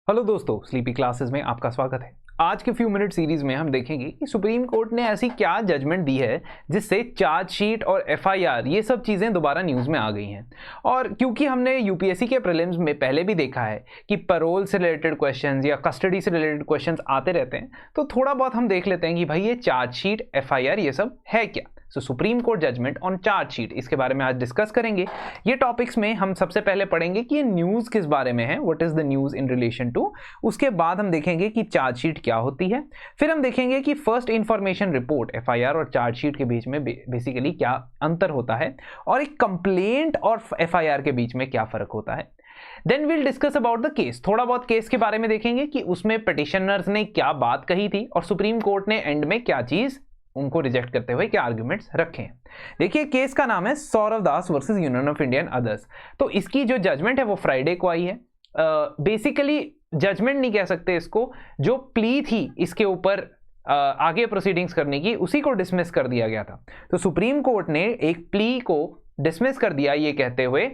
Hello दोस्तों, sleepy classes में आपका स्वागत है। आज के फ्यू मिनट सीरीज में हम देखेंगे कि सुप्रीम कोर्ट ने ऐसी क्या जजमेंट दी है जिससे चार्जशीट और एफआईआर ये सब चीज़ें दोबारा न्यूज़ में आ गई हैं। और क्योंकि हमने यूपीएससी के प्रीलिम्स में पहले भी देखा है कि पैरोल से रिलेटेड क्वेश्चंस या कस्टडी से रिलेटेड क्वेश्चंस आते रहते हैं, तो थोड़ा बहुत हम देख लेते हैं कि भाई ये चार्जशीट एफआईआर ये सब है क्या। So Supreme Court judgement on chargesheet, इसके बारे में आज डिस्कस करेंगे। ये टॉपिक्स में हम सबसे पहले पढ़ेंगे कि ये न्यूज़ किस बारे में है, what is the news in relation to. उसके बाद हम देखेंगे कि चार्जशीट क्या होती है। फिर हम देखेंगे कि फर्स्ट इंफॉर्मेशन रिपोर्ट एफआईआर और चार्जशीट के बीच में बेसिकली क्या अंतर होता है, और एक कंप्लेंट और एफआईआर के बीच में क्या फ़र्क होता है। Then will discuss about the case, थोड़ा बहुत केस के बारे में देखेंगे कि उसमें पिटिशनर्स ने क्या बात कही थी और सुप्रीम कोर्ट ने एंड में क्या चीज़ उनको रिजेक्ट करते हुए क्या आर्ग्यूमेंट्स रखे हैं। देखिए, केस का नाम है Saurav Das versus Union of Indian others. तो इसकी जो जजमेंट है वो फ्राइडे को आई है। बेसिकली जजमेंट नहीं कह सकते इसको, जो प्ली थी इसके ऊपर आगे प्रोसीडिंग्स करने की, उसी को डिसमिस कर दिया गया था। तो सुप्रीम कोर्ट ने एक प्ली को डिसमिस कर दिया ये कहते हुए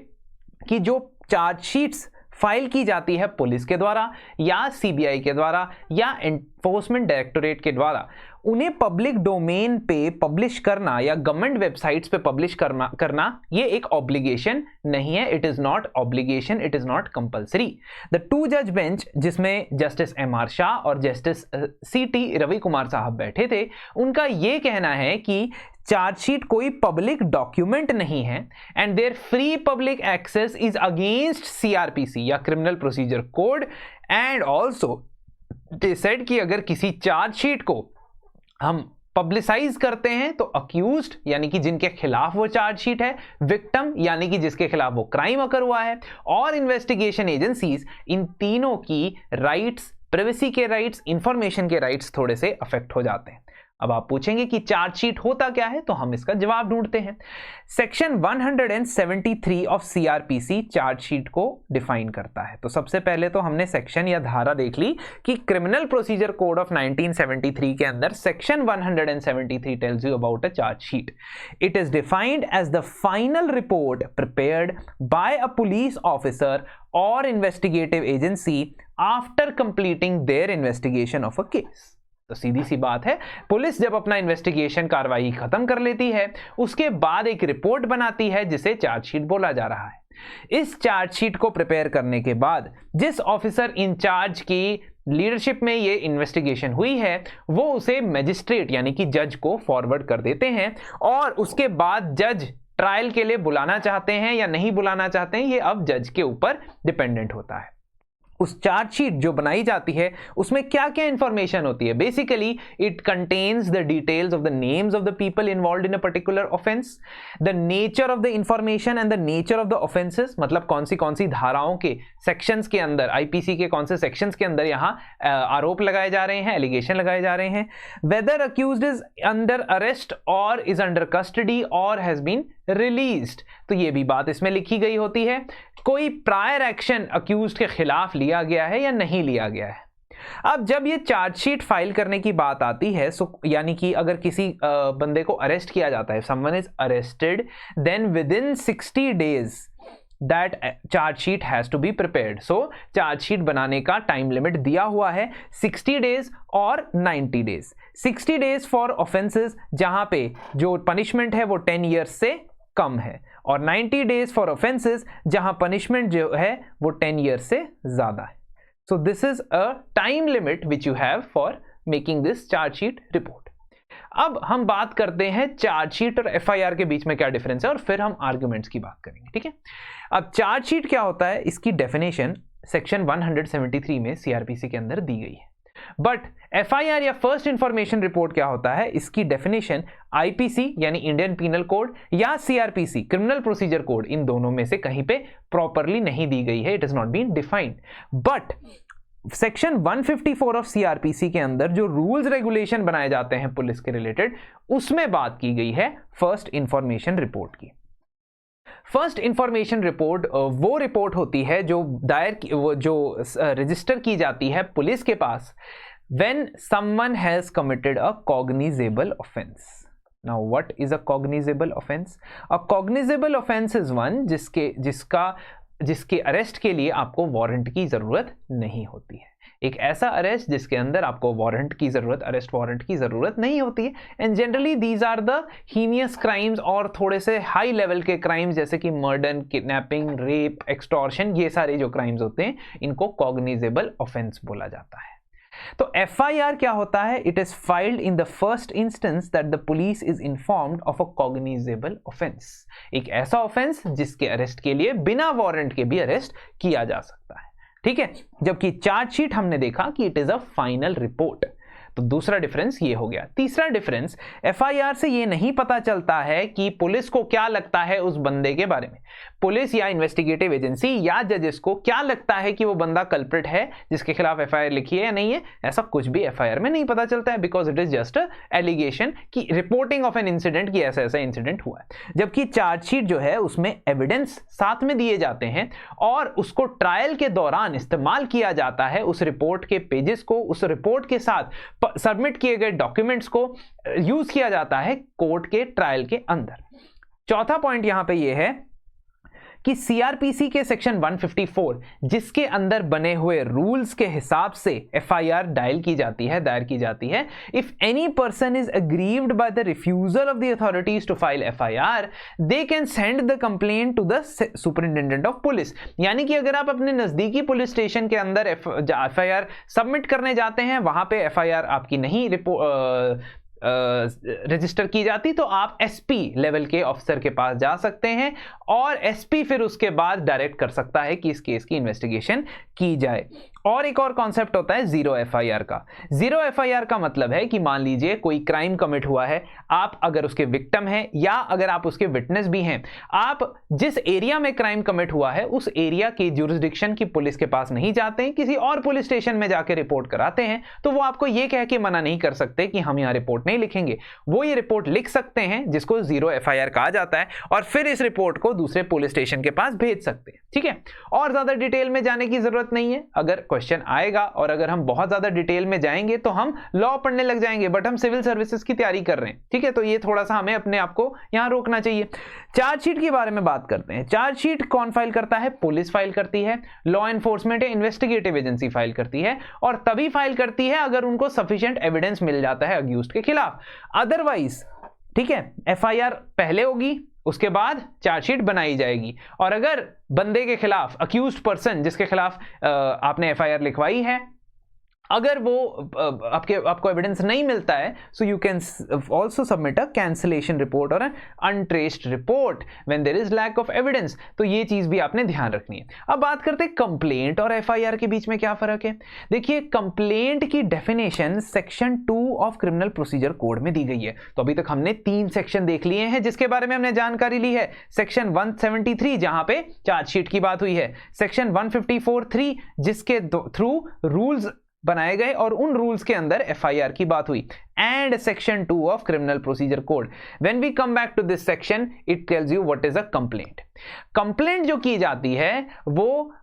कि जो चार्जशीट्स फाइल की जाती है पुलिस के द्वारा या सीबीआई के द्वारा या एनफोर्समेंट डायरेक्टोरेट के द्वारा, उन्हें पब्लिक डोमेन पे पब्लिश करना या गवर्नमेंट वेबसाइट्स पे पब्लिश करना ये एक ऑब्लिगेशन नहीं है। It is not obligation, it is not compulsory. The two जज बेंच, जिसमें जस्टिस एम.आर. शाह और जस्टिस सी.टी. रवि कुमार साहब बैठे थे, उनका ये कहना है कि चार्जशीट कोई पब्लिक डॉक्यूमेंट नहीं है and there free public access is against CrPC या criminal procedure code. And also they said कि अगर किसी चार्जशीट को हम पब्लिसाइज करते हैं तो अक्यूज्ड यानी कि जिनके खिलाफ वो चार्जशीट है, विक्टिम यानी कि जिसके खिलाफ वो क्राइम अकर हुआ है, और इन्वेस्टिगेशन एजेंसीज, इन तीनों की राइट्स, प्राइवेसी के राइट्स, इंफॉर्मेशन के राइट्स थोड़े से अफेक्ट हो जाते हैं। अब आप पूछेंगे कि चार्जशीट होता क्या है, तो हम इसका जवाब ढूंढते हैं। सेक्शन 173 ऑफ सीआरपीसी चार्जशीट को डिफाइन करता है। तो सबसे पहले तो हमने सेक्शन या धारा देख ली कि क्रिमिनल प्रोसीजर कोड ऑफ 1973 के अंदर section 173 tells you about a chargesheet. It is defined as the final report prepared by a police officer और investigative agency after completing their investigation of a case. तो सीधी सी बात है, police जब अपना investigation कार्रवाई खत्म कर लेती है, उसके बाद एक रिपोर्ट बनाती है जिसे चार्जशीट बोला जा रहा है। इस चार्जशीट को प्रिपेयर करने के बाद जिस ऑफिसर इंचार्ज की लीडरशिप में ये इन्वेस्टिगेशन हुई है, वो उसे मजिस्ट्रेट यानी कि जज को फॉरवर्ड कर देते हैं, और उसके बाद जज ट्रायल के लिए बुलाना चाहते हैं या नहीं बुलाना चाहते हैं, ये अब जज के ऊपर डिपेंडेंट होता है। उस चार्जशीट जो बनाई जाती है उसमें क्या क्या इंफॉर्मेशन होती है? Basically it contains the details of the names of the people involved in a particular offence, the nature of the information and the nature of the offences, मतलब कौन सी धाराओं के सेक्शंस के अंदर, आईपीसी के कौन से सेक्शंस के अंदर यहाँ आरोप लगाए जा रहे हैं, एलिगेशन लगाए जा रहे हैं, whether accused is under arrest और इज अंडर कस्टडी और हैज बीन रिलीज्ड, तो ये भी बात इसमें लिखी गई होती है। कोई प्रायर एक्शन अक्यूज्ड के खिलाफ लिया गया है या नहीं लिया गया है। अब जब ये चार्जशीट फाइल करने की बात आती है, यानी कि अगर किसी बंदे को अरेस्ट किया जाता है, someone is arrested, then within 60 days that chargesheet has to be prepared. So chargesheet बनाने का टाइम लिमिट दिया हुआ है 60 days और 90 days। 60 days फॉर ऑफेंसेस जहां पे जो पनिशमेंट है वो 10 years से कम है, और 90 days फॉर ऑफेंसेस जहां पनिशमेंट जो है वो 10 years से ज्यादा है। So this is a time limit which you have for making this chargesheet report. अब हम बात करते हैं चार्जशीट और एफआईआर के बीच में क्या डिफरेंस है, और फिर हम आर्ग्यूमेंट्स की बात करेंगे। ठीक है, अब चार्जशीट क्या होता है, इसकी डेफिनेशन सेक्शन 173 में सीआरपीसी के अंदर दी गई है। बट एफआईआर या फर्स्ट इंफॉर्मेशन रिपोर्ट क्या होता है, इसकी डेफिनेशन आईपीसी यानी इंडियन पीनल कोड या सीआरपीसी क्रिमिनल प्रोसीजर कोड, इन दोनों में से कहीं पे प्रॉपरली नहीं दी गई है। It is not been defined. But section 154 of CrPC के अंदर जो रूल्स रेगुलेशन बनाए जाते हैं पुलिस के रिलेटेड, उसमें बात की गई है फर्स्ट इंफॉर्मेशन रिपोर्ट की। फर्स्ट इंफॉर्मेशन रिपोर्ट वो रिपोर्ट होती है जो रजिस्टर की जाती है पुलिस के पास when someone has committed a cognizable offense. Now what is a cognizable offense? A cognizable offense is one जिसका जिसके अरेस्ट के लिए आपको वारंट की जरूरत नहीं होती है। एक ऐसा अरेस्ट जिसके अंदर आपको वारंट की जरूरत, अरेस्ट वारंट की जरूरत नहीं होती है। And generally these are the heinous crimes, और थोड़े से हाई लेवल के क्राइम्स जैसे कि मर्डर, किडनैपिंग, रेप, एक्सटॉर्शन, ये सारे जो क्राइम्स होते हैं इनको कॉग्निजेबल ऑफेंस बोला जाता है। तो FIR क्या होता है? It is filed in the first instance that the police is informed of a cognizable offence. एक ऐसा ऑफेंस जिसके अरेस्ट के लिए बिना वारंट के भी अरेस्ट किया जा सकता है, ठीक है। जबकि चार्जशीट हमने देखा कि it is a final report. तो दूसरा डिफरेंस ये हो गया। तीसरा डिफरेंस, FIR से ये नहीं पता चलता है कि पुलिस को क्या लगता है उस बंदे के बारे में। पुलिस या इन्वेस्टिगेटिव एजेंसी या जजेस को क्या लगता है कि वो बंदा कल्प्रिट है जिसके खिलाफ FIR लिखी है या नहीं है, ऐसा कुछ भी FIR में नहीं पता चलता है, because it is just allegation की रिपोर्टिंग ऑफ एन इंसिडेंट की ऐसा ऐसा इंसिडेंट हुआ है। जबकि चार्जशीट जो है उसमें एविडेंस साथ में दिए जाते हैं और उसको ट्रायल के दौरान इस्तेमाल किया जाता है, उस रिपोर्ट के पेजेस को, उस रिपोर्ट के साथ सबमिट किए गए डॉक्यूमेंट्स को यूज किया जाता है कोर्ट के ट्रायल के अंदर। चौथा पॉइंट यहां पे यह है कि CRPC के सेक्शन 154 जिसके अंदर बने हुए रूल्स के हिसाब से FIR दायर की जाती है। If any person is aggrieved by the refusal of the authorities to file FIR, they can send the complaint to the superintendent of police. यानी कि अगर आप अपने नजदीकी पुलिस स्टेशन के अंदर FIR सबमिट करने जाते हैं, वहां पे FIR आपकी नहीं रजिस्टर की जाती, तो आप SP लेवल के ऑफिसर के पास जा सकते हैं और SP फिर उसके बाद डायरेक्ट कर सकता है कि इस केस की इन्वेस्टिगेशन की जाए। और एक और कॉन्सेप्ट होता है जीरो FIR का। जीरो FIR का मतलब है कि मान लीजिए कोई क्राइम कमिट हुआ है, आप अगर उसके विक्टिम हैं या अगर आप उसके विटनेस भी हैं, आप जिस एरिया में क्राइम कमिट हुआ है उस एरिया की ज्यूरिसडिक्शन की पुलिस के पास नहीं जाते हैं, किसी और पुलिस स्टेशन में जाके रिपोर्ट कराते हैं, तो वो आपको ये कह के मना नहीं कर सकते कि हम यहाँ रिपोर्ट नहीं लिखेंगे। वो ये रिपोर्ट लिख सकते हैं जिसको जीरो FIR कहा जाता है, और फिर इस रिपोर्ट को दूसरे पुलिस स्टेशन के पास भेज सकते हैं, ठीक है। और ज्यादा डिटेल में जाने की जरूरत नहीं है। अगर क्वेश्चन आएगा और अगर हम बहुत ज्यादा डिटेल में जाएंगे तो हम लॉ पढ़ने लग जाएंगे, बट हम सिविल सर्विसेज की तैयारी कर रहे हैं, ठीक है। तो ये थोड़ा सा हमें अपने आप को यहां रोकना चाहिए। चार्जशीट के बारे में बात करते हैं। चार्जशीट कौन फाइल करता है? पुलिस फाइल करती है, लॉ एनफोर्समेंट या इन्वेस्टिगेटिव एजेंसी फाइल करती है, और तभी फाइल करती है अगर उनको सफिशिएंट एविडेंस मिल जाता है अक्यूज्ड के खिलाफ। अदरवाइज, ठीक है, FIR पहले होगी, उसके बाद चार्जशीट बनाई जाएगी, और अगर बंदे के खिलाफ, अक्यूज्ड पर्सन जिसके खिलाफ आपने FIR लिखवाई है, अगर वो आपको एविडेंस नहीं मिलता है, so you can also submit a cancellation report और untraced report when there is lack of evidence. तो ये चीज भी आपने ध्यान रखनी है। अब बात करते हैं कंप्लेंट और FIR के बीच में क्या फर्क है। देखिए, कंप्लेंट की definition section 2 of criminal procedure code में दी गई है। तो अभी तक हमने 3 सेक्शन देख लिए हैं जिसके बारे में हमने जानकारी ली है। सेक्शन 173 जहां पे चार्जशीट की बात हुई है, सेक्शन 154(3) जिसके थ्रू रूल्स बनाए गए और उन रूल्स के अंदर FIR की बात हुई, and section 2 of criminal procedure code. When we come back to this section, it tells you what is a complaint. Complaint जो की जाती है वो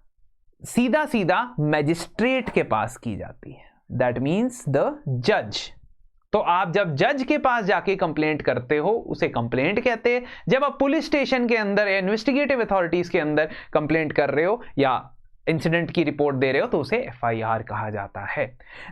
सीधा सीधा मैजिस्ट्रेट के पास की जाती है, दैट मीन्स द जज। तो आप जब जज के पास जाके कंप्लेंट करते हो उसे कंप्लेंट कहते हैं। जब आप पुलिस स्टेशन के अंदर या इन्वेस्टिगेटिव अथॉरिटीज के अंदर कंप्लेंट कर रहे हो या इंसिडेंट की रिपोर्ट दे रहे हो तो उसे FIR कहा जाता है।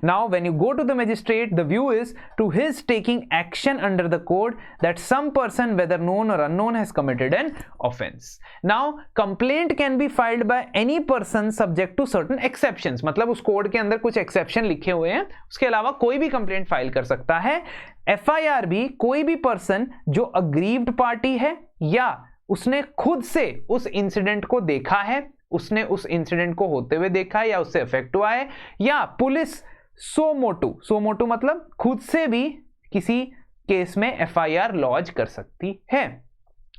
Now when you go to the magistrate, the view is to his taking action under the code that some person whether known और unknown has committed an offence. Now complaint can be filed by any person subject to certain exceptions, मतलब उस code के अंदर कुछ exception लिखे हुए हैं, उसके अलावा कोई भी कंप्लेंट फाइल कर सकता है। FIR भी कोई भी पर्सन जो अग्रीव्ड पार्टी है या उसने खुद से उस इंसिडेंट को देखा है, उसने उस इंसिडेंट को होते हुए देखा है या उससे इफेक्ट हुआ है, या पुलिस सो मोटू मतलब खुद से भी किसी केस में FIR लॉन्च कर सकती है।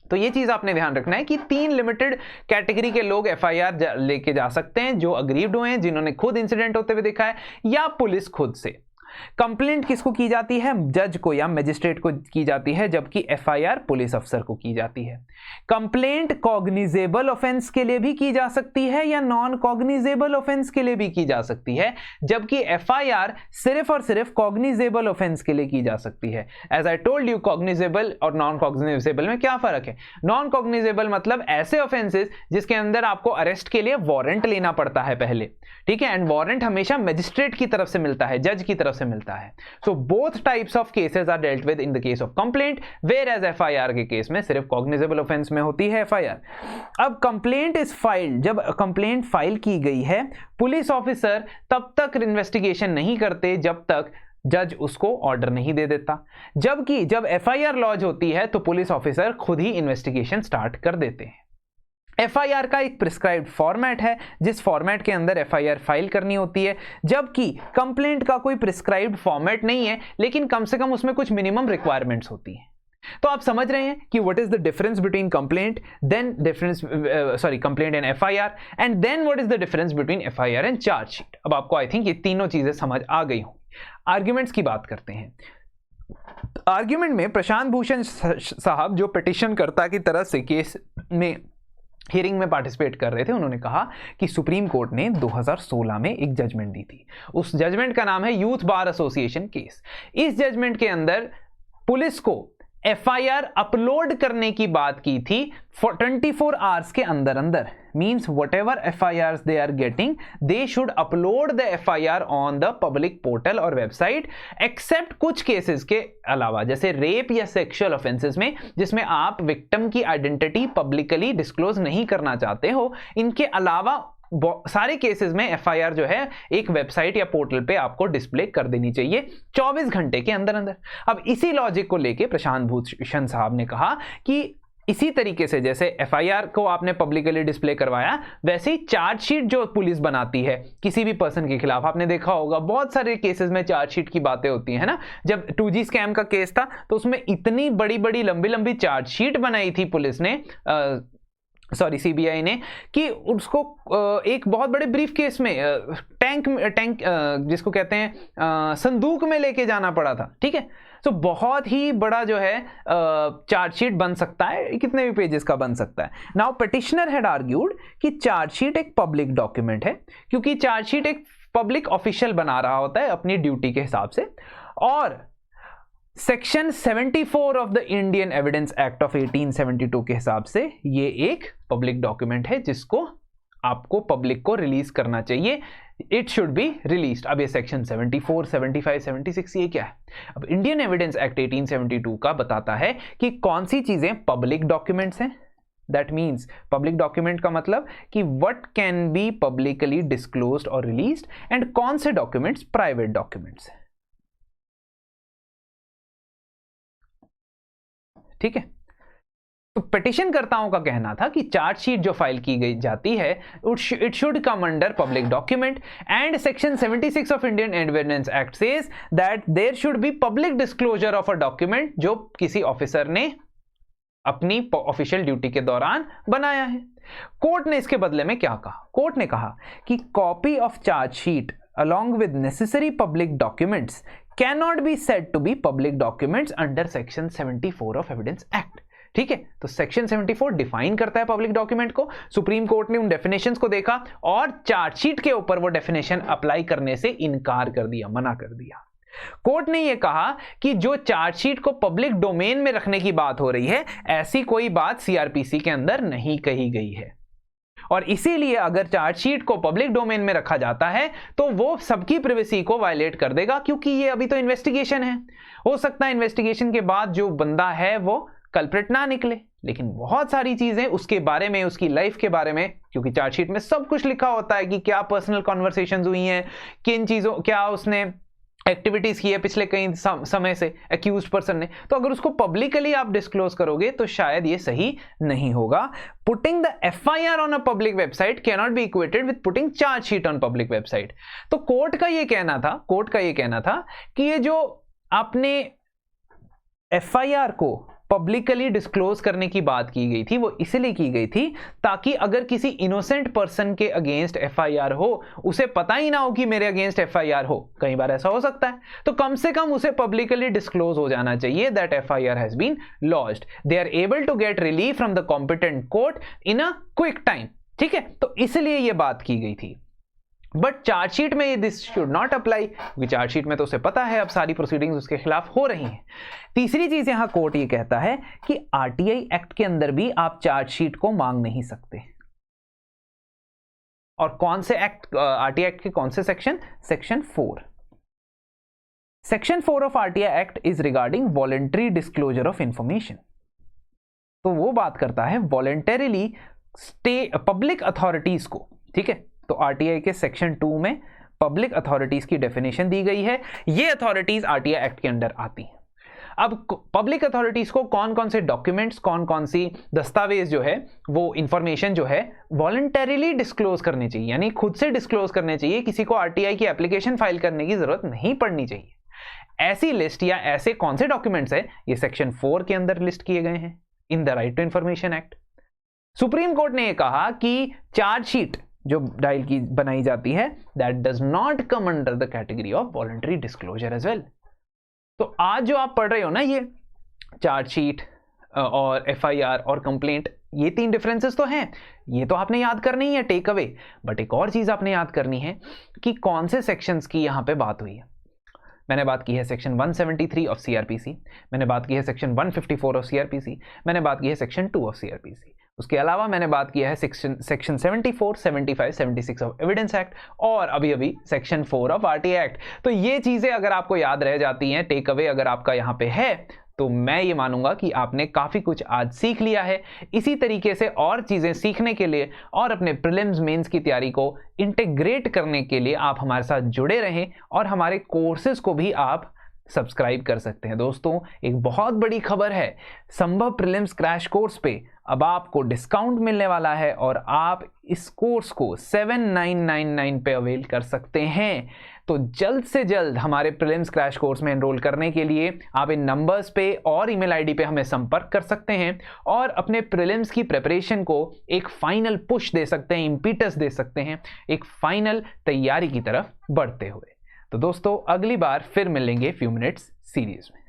तो ये चीज आपने ध्यान रखना है कि 3 लिमिटेड कैटेगरी के लोग FIR लेके जा सकते हैं, जो अग्रीव्ड हुए हैं, जिन्होंने खुद इंसिडेंट होते हुए देखा है, या पुलिस खुद से। कंप्लेंट किसको की जाती है? जज को या मजिस्ट्रेट को की जाती है, जबकि एफआईआर पुलिस अफसर को की जाती है। कंप्लेंट कॉग्निजेबल ऑफेंस के लिए भी की जा सकती है या नॉन कॉग्निजेबल ऑफेंस के लिए भी की जा सकती है, जबकि एफआईआर सिर्फ और सिर्फ कॉग्निजेबल ऑफेंस के लिए की जा सकती है। As I told you, cognizable और नॉन कॉग्निजेबल में क्या फर्क है? नॉन कॉग्निजेबल मतलब ऐसे ऑफेंसेस जिसके अंदर आपको अरेस्ट के लिए वारंट लेना पड़ता है पहले, ठीक है, एंड वारंट हमेशा मजिस्ट्रेट की तरफ से मिलता है, जज की तरफ से मिलता है। So both types of cases are dealt with in the case of complaint, whereas FIR के केस में सिर्फ कॉग्निजेबल ऑफेंस में होती है एफआईआर। अब कंप्लेंट इज फाइल्ड, जब कंप्लेंट फाइल की गई है, पुलिस ऑफिसर तब तक इन्वेस्टिगेशन नहीं करते जब तक जज उसको ऑर्डर नहीं दे देता, जबकि जब एफआईआर लॉन्च होती है तो पुलिस ऑफिसर खुद ही इन्वेस्टिगेशन स्टार्ट कर देते हैं। एफआईआर का एक प्रिस्क्राइब्ड फॉर्मेट है जिस फॉर्मेट के अंदर एफआईआर फाइल करनी होती है, जबकि कंप्लेंट का कोई प्रिस्क्राइब्ड फॉर्मेट नहीं है, लेकिन कम से कम उसमें कुछ मिनिमम रिक्वायरमेंट्स होती हैं। तो आप समझ रहे हैं कि what is the difference between complaint complaint and FIR, and then what is the difference between FIR and chargesheet. अब आपको आई थिंक ये तीनों चीजें समझ आ गई हों। आर्ग्यूमेंट्स की बात करते हैं। आर्ग्यूमेंट में प्रशांत भूषण साहब, जो पिटिशनकर्ता की तरफ से केस में हियरिंग में पार्टिसिपेट कर रहे थे, उन्होंने कहा कि सुप्रीम कोर्ट ने 2016 में एक जजमेंट दी थी। उस जजमेंट का नाम है यूथ बार एसोसिएशन केस। इस जजमेंट के अंदर पुलिस को एफआईआर अपलोड करने की बात की थी 24 आवर्स के अंदर अंदर। Means whatever FIR they are getting, they should upload the FIR on the public portal और वेबसाइट, एक्सेप्ट कुछ केसेस के अलावा, जैसे रेप या सेक्सुअल ऑफेंसेस में, जिसमें आप विक्टिम की आइडेंटिटी पब्लिकली डिस्क्लोज नहीं करना चाहते हो। इनके अलावा सारे केसेस में एफआईआर जो है एक वेबसाइट या पोर्टल पे आपको डिस्प्ले कर देनी चाहिए 24 घंटे के अंदर अंदर। अब इसी लॉजिक को लेके प्रशांत भूषण साहब ने कहा कि इसी तरीके से जैसे एफआईआर को आपने पब्लिकली डिस्प्ले करवाया, वैसे ही चार्जशीट जो पुलिस बनाती है किसी भी पर्सन के खिलाफ, आपने देखा होगा बहुत सारे केसेस में चार्जशीट की बातें होती है ना। जब 2G स्कैम का केस था तो उसमें इतनी बड़ी बड़ी लंबी लंबी चार्जशीट बनाई थी पुलिस ने, सीबीआई ने, कि उसको एक बहुत बड़े ब्रीफ केस में टैंक जिसको कहते हैं संदूक में लेके जाना पड़ा था, ठीक है। तो बहुत ही बड़ा जो है चार्जशीट बन सकता है, कितने भी पेजेस का बन सकता है। नाउ पिटिशनर हैड आर्ग्यूड कि चार्जशीट एक पब्लिक डॉक्यूमेंट है, क्योंकि चार्जशीट एक पब्लिक ऑफिशियल बना रहा होता है अपनी ड्यूटी के हिसाब से, और section 74 of the Indian evidence act of 1872 के हिसाब से ये एक पब्लिक डॉक्यूमेंट है जिसको आपको पब्लिक को रिलीज करना चाहिए। It should be released. अब ये सेक्शन 74, 75, 76 ये क्या है? अब इंडियन एविडेंस एक्ट 1872 का बताता है कि कौन सी चीजें पब्लिक डॉक्यूमेंट्स हैं। दैट मीन्स पब्लिक डॉक्यूमेंट का मतलब कि what can be publicly disclosed और रिलीज्ड, एंड कौन से डॉक्यूमेंट्स प्राइवेट डॉक्यूमेंट्स हैं, ठीक है। तो पिटिशनकर्ताओं का कहना था कि चार्जशीट जो फाइल की गई जाती है it should come under public document, and section 76 of Indian evidence act says that there should be public disclosure of a document जो किसी ऑफिसर ने अपनी ऑफिशियल ड्यूटी के दौरान बनाया है। कोर्ट ने इसके बदले में क्या कहा? कोर्ट ने कहा कि copy of chargesheet along with necessary public documents cannot be said to be public documents under section 74 of evidence act, ठीक है। तो सेक्शन 74 डिफाइन करता है पब्लिक डॉक्यूमेंट को। सुप्रीम कोर्ट ने उन डेफिनेशंस को देखा और चार्जशीट के ऊपर वो डेफिनेशन अप्लाई करने से इनकार कर दिया, मना कर दिया। कोर्ट ने यह कहा कि जो चार्जशीट को पब्लिक डोमेन में रखने की बात हो रही है, ऐसी कोई बात सीआरपीसी के अंदर नहीं कही गई है, और इसीलिए अगर चार्जशीट को पब्लिक डोमेन में रखा जाता है तो वो सबकी प्राइवेसी को वायलेट कर देगा, क्योंकि ये अभी तो इन्वेस्टिगेशन है। हो सकता है इन्वेस्टिगेशन के बाद जो बंदा है वो कल्प्रिट ना निकले, लेकिन बहुत सारी चीजें उसके बारे में, उसकी लाइफ के बारे में, क्योंकि चार्जशीट में सब कुछ लिखा होता है कि क्या पर्सनल कॉन्वर्सेशंस हुई हैं, किन चीजों, क्या उसने एक्टिविटीज की है पिछले कई समय से एक्यूज्ड पर्सन ने, तो अगर उसको पब्लिकली आप डिस्क्लोज करोगे तो शायद ये सही नहीं होगा। Putting the FIR on a public website can not be equated with putting chargesheet on public website. तो कोर्ट का ये कहना था कि ये जो आपने एफआईआर को पब्लिकली डिस्क्लोज करने की बात की गई थी वो इसलिए की गई थी ताकि अगर किसी इनोसेंट पर्सन के अगेंस्ट एफआईआर हो, उसे पता ही ना हो कि मेरे अगेंस्ट एफआईआर हो, कई बार ऐसा हो सकता है, तो कम से कम उसे पब्लिकली डिस्क्लोज हो जाना चाहिए that FIR has been launched, they are able to get relief from the competent court in a quick time. ठीक है, तो इसलिए यह बात की गई थी। बट चार्जशीट में दिस शुड नॉट अप्लाई, क्योंकि चार्जशीट में तो उसे पता है अब सारी प्रोसीडिंग्स उसके खिलाफ हो रही हैं। तीसरी चीज यहां कोर्ट ये कहता है कि आरटीआई एक्ट के अंदर भी आप चार्जशीट को मांग नहीं सकते। और कौन से एक्ट, आरटीआई एक्ट के कौन से section? Section 4। Section 4 of RTI act is regarding voluntary disclosure of information. तो वो बात करता है वॉलेंटरीली पब्लिक अथॉरिटीज को। ठीक है, तो आरटीआई के सेक्शन 2 में पब्लिक अथॉरिटीज की डेफिनेशन दी गई है। ये अथॉरिटीज आरटीआई एक्ट के अंडर आती हैं। अब पब्लिक अथॉरिटीज को कौन कौन से डॉक्यूमेंट्स, कौन कौन सी दस्तावेज जो है, वो इंफॉर्मेशन जो है वॉलंटरीली डिस्क्लोज करनी चाहिए, यानी खुद से डिस्क्लोज करने चाहिए, किसी को आरटीआई की एप्लीकेशन फाइल करने की जरूरत नहीं पड़नी चाहिए। ऐसी लिस्ट या ऐसे कौन से डॉक्यूमेंट्स है, ये सेक्शन 4 के अंदर लिस्ट किए गए हैं in the right to information act. Supreme court ने यह कहा कि चार्जशीट जो डायल की बनाई जाती है that does not come under the category of voluntary disclosure as well. तो आज जो आप पढ़ रहे हो ना, ये चार्जशीट और एफआईआर और कंप्लेंट, ये 3 डिफरेंसेस तो हैं, ये तो आपने याद करनी है, टेक अवे। बट एक और चीज आपने याद करनी है कि कौन से सेक्शंस की यहां पे बात हुई है। मैंने बात की है सेक्शन 173 ऑफ सीआरपीसी, मैंने बात की है सेक्शन 154 ऑफ सीआरपीसी, मैंने बात की है सेक्शन 2 ऑफ सीआरपीसी। उसके अलावा मैंने बात किया है सेक्शन 74, 75, 76 ऑफ एविडेंस एक्ट और अभी अभी सेक्शन 4 ऑफ आरटीआई एक्ट। तो ये चीजें अगर आपको याद रह जाती हैं, टेक अवे अगर आपका यहाँ पे है, तो मैं ये मानूंगा कि आपने काफी कुछ आज सीख लिया है। इसी तरीके से और चीजें सीखने के लिए और अपने प्रीलिम्स मेंस की तैयारी को इंटीग्रेट करने के लिए आप हमारे साथ जुड़े रहें और हमारे कोर्सेज को भी आप सब्सक्राइब कर सकते हैं। दोस्तों, एक बहुत बड़ी खबर है, संभव प्रीलिम्स क्रैश कोर्स पे अब आपको डिस्काउंट मिलने वाला है और आप इस कोर्स को 7999 पे अवेल कर सकते हैं। तो जल्द से जल्द हमारे प्रीलिम्स क्रैश कोर्स में एनरोल करने के लिए आप इन नंबर्स पे और ईमेल आईडी पे हमें संपर्क कर सकते हैं और अपने प्रीलिम्स की प्रिपरेशन को एक फाइनल पुश दे सकते हैं, इम्पीटस दे सकते हैं, एक फाइनल तैयारी की तरफ बढ़ते हुए। तो दोस्तों, अगली बार फिर मिलेंगे फ्यू मिनट्स सीरीज में।